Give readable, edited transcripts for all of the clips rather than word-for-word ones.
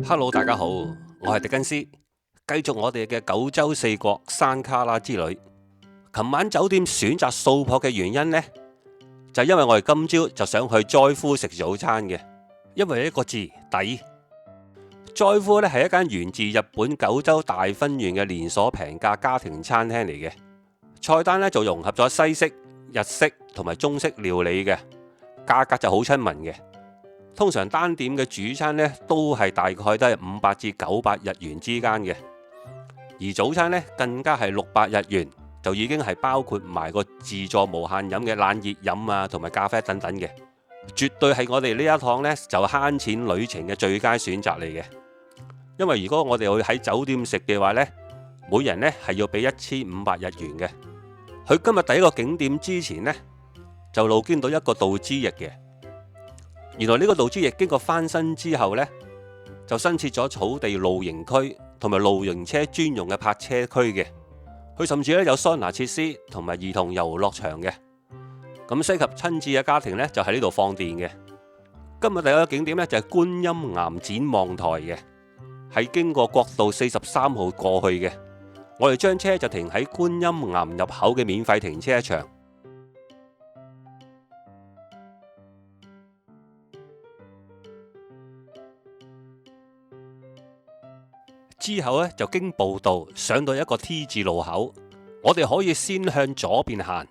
Hello，大家好，我係狄更斯，繼續我哋嘅九州四國山卡拉之旅。琴晚酒店選擇素泊嘅原因呢，就係因為我哋今朝就想去災夫食早餐嘅，因為一個字抵。災夫呢係一間源自日本九州大分縣嘅連鎖平價家庭餐廳嚟嘅，菜單呢就融合咗西式、日式同埋中式料理嘅，價格就好親民嘅。通常單點嘅主餐呢，都係大概都係500至900日元之間嘅，而早餐呢，更加係600日元，就已經係包括埋個自助無限飲嘅冷熱飲啊，同埋咖啡等等嘅，絕對係我哋呢一趟呢，就慳錢旅程嘅最佳選擇嚟嘅。因為如果我哋去喺酒店食嘅話呢，每人呢係要俾1500日元嘅。去今日第一個景點之前呢，就路經到一個道之驛嘅。原來呢個道之驛經過翻新之後呢，就新設咗草地露營區同埋露營車專用嘅泊車區嘅。佢甚至咧有桑拿設施同埋兒童遊樂場嘅。咁適合親子嘅家庭呢，就喺呢度放電嘅。今日第一個景點呢，就係觀音岩展望台嘅，係經過國道43號過去嘅。我哋將車就停喺觀音岩入口嘅免費停車場。之後咧就經步道上到一個 T 字路口，我哋可以先向左邊行，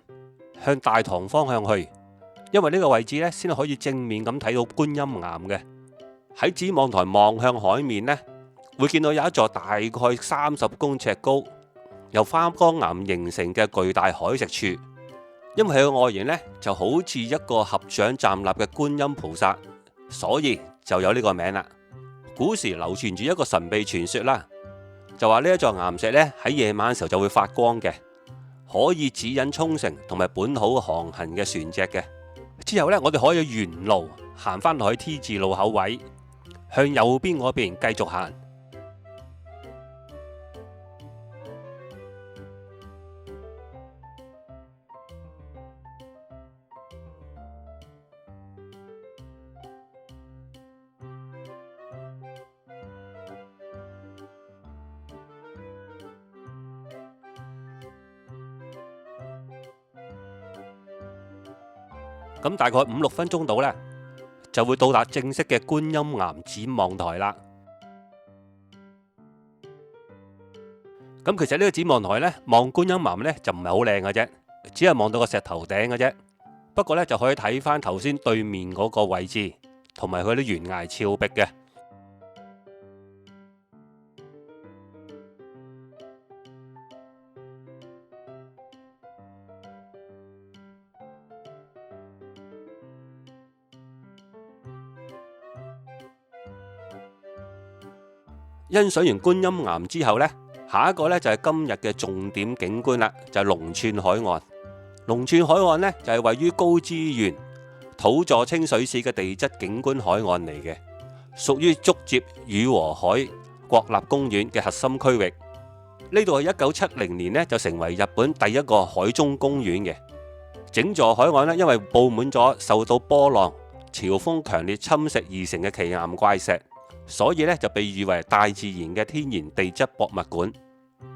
向大堂方向去，因為呢個位置咧先可以正面咁睇到觀音岩嘅。喺展望台望向海面呢，會見到有一座大概30公尺高，由花崗岩形成嘅巨大海蝕柱。因為佢嘅外形呢就好似一個合掌站立嘅觀音菩薩，所以就有呢個名啦。古時流傳住一個神秘傳說啦，就話呢一座岩石咧喺夜晚嘅時候就會發光嘅，可以指引沖繩同埋本土航行嘅船隻嘅。之後呢，我哋可以沿路行翻落去 T 字路口位，向右邊嗰邊繼續行。咁大概5-6分鐘到呢，就會到達正式嘅觀音岩展望台啦。咁其實呢個展望台呢，望觀音岩呢就唔係好靚嘅啫，只係望到個石頭頂嘅啫。不過呢，就可以睇翻頭先對面嗰個位置，同埋佢啲懸崖峭壁嘅。欣賞完觀音岩之後呢，下一個呢就係今日嘅重點景觀啦，就係龍寸海岸。龍寸海岸呢，就係位於高知縣土佐清水市嘅地質景觀海岸嚟嘅，屬於竹接宇和海國立公園嘅核心區域。呢度係1970年呢就成為日本第一個海中公園嘅。整座海岸呢，因為佈滿咗受到波浪、潮風強烈侵蝕而成嘅奇岩怪石，所以咧就被譽為大自然嘅天然地質博物館。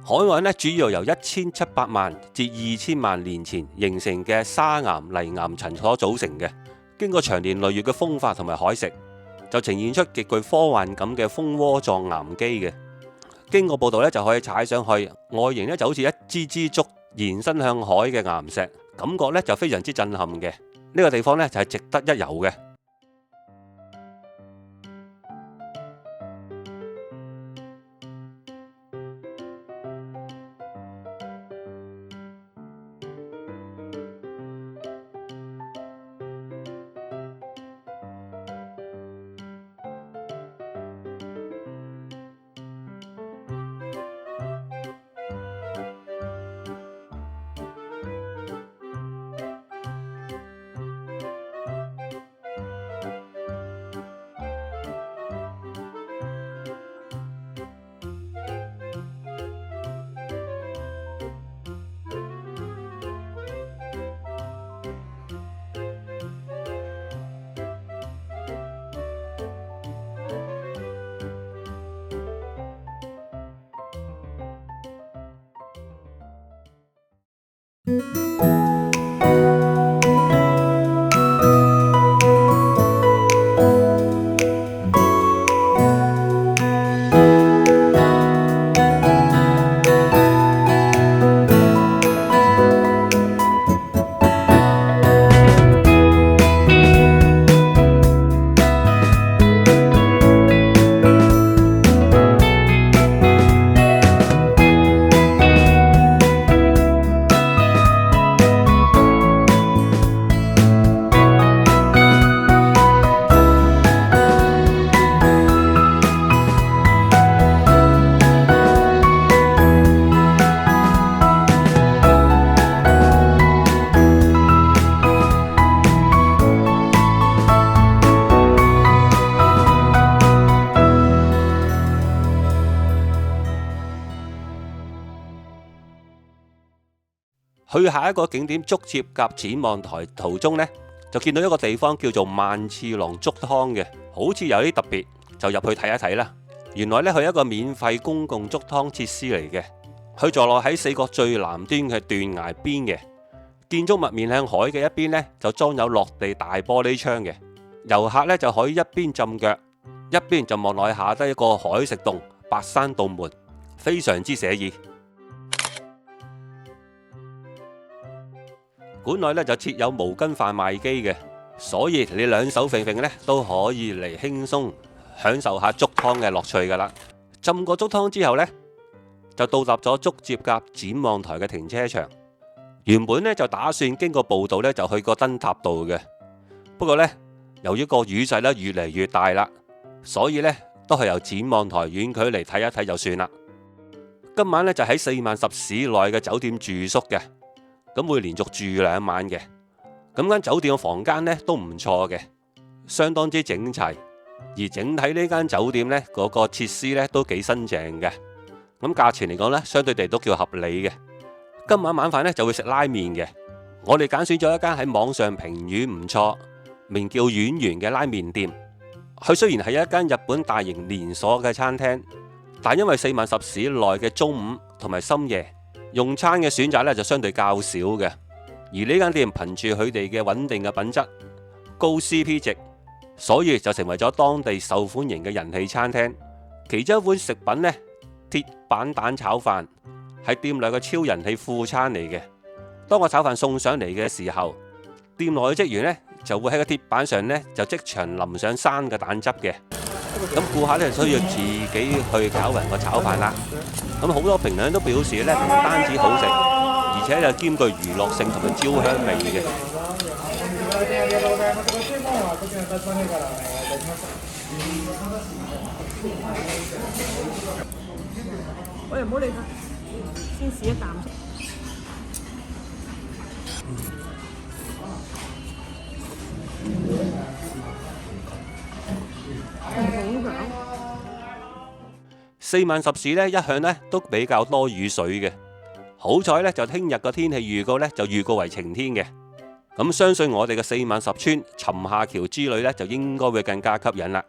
海岸咧主要由1700萬至2000萬年前形成嘅砂岩、泥岩層所組成嘅，經過長年累月嘅風化同埋海蝕，就呈現出極具科幻感嘅蜂窩狀岩基嘅。經過步道咧就可以踩上去，外形咧就好似一支支竹延伸向海嘅岩石，感覺咧就非常之震撼嘅。呢個地方咧就係值得一遊嘅。去下一個景點竹節甲展望台途中呢，就見到一個地方叫做萬次郎竹湯嘅，好似有啲特別，就入去睇一睇啦。原來呢，佢係一個免費公共竹湯設施嚟嘅，佢坐落喺四國最南端嘅斷崖邊嘅，建築物面向海嘅一邊呢，就裝有落地大玻璃窗嘅，遊客呢，就可以一邊浸腳，一邊就望落去下低一個海蝕洞、白山洞門，非常之寫意。館內咧就設有毛巾販賣機嘅，所以你兩手揈揈咧都可以嚟輕鬆享受下竹湯嘅樂趣噶啦。浸過竹湯之後呢，就到達咗竹節甲展望台嘅停車場。原本呢，就打算經過步道呢，就去個燈塔度嘅，不過呢，由於個雨勢咧越嚟越大啦，所以呢，都係由展望台遠距離睇一睇就算啦。今晚呢，就喺410市內嘅酒店住宿嘅。咁會連續住2晚嘅，咁間酒店嘅房間呢都唔錯嘅，相當之整齊，而整體呢間酒店呢嗰個設施呢都幾新淨嘅，咁價錢嚟講呢相對地都叫合理嘅。今晚晚飯呢就會食拉麵嘅，我哋揀選咗一間喺網上評語唔錯，名叫丸源嘅拉麵店。佢雖然係一間日本大型連鎖嘅餐廳，但因為410市內嘅中午同埋深夜用餐嘅選擇咧就相對較少嘅，而呢間店憑住佢哋嘅穩定嘅品質、高 CP 值，所以就成為咗當地受歡迎嘅人氣餐廳。其中一碗食品呢，鐵板蛋炒飯係店內嘅超人氣副餐嚟嘅。當個炒飯送上嚟嘅時候，店內嘅職員呢就會喺個鐵板上呢就即場淋上生嘅蛋汁嘅。咁顧客咧需要自己去攪勻個炒飯啦。咁好多評論都表示咧，唔單止好食，而且就兼具娛樂性同埋焦香味嘅。我哋唔好理佢，先試一啖。410市呢一向呢都比較多雨水嘅，好彩呢就聽日個天氣預告呢就預告為晴天嘅，咁相信我哋嘅410村沉下橋之旅呢就應該會更加吸引啦。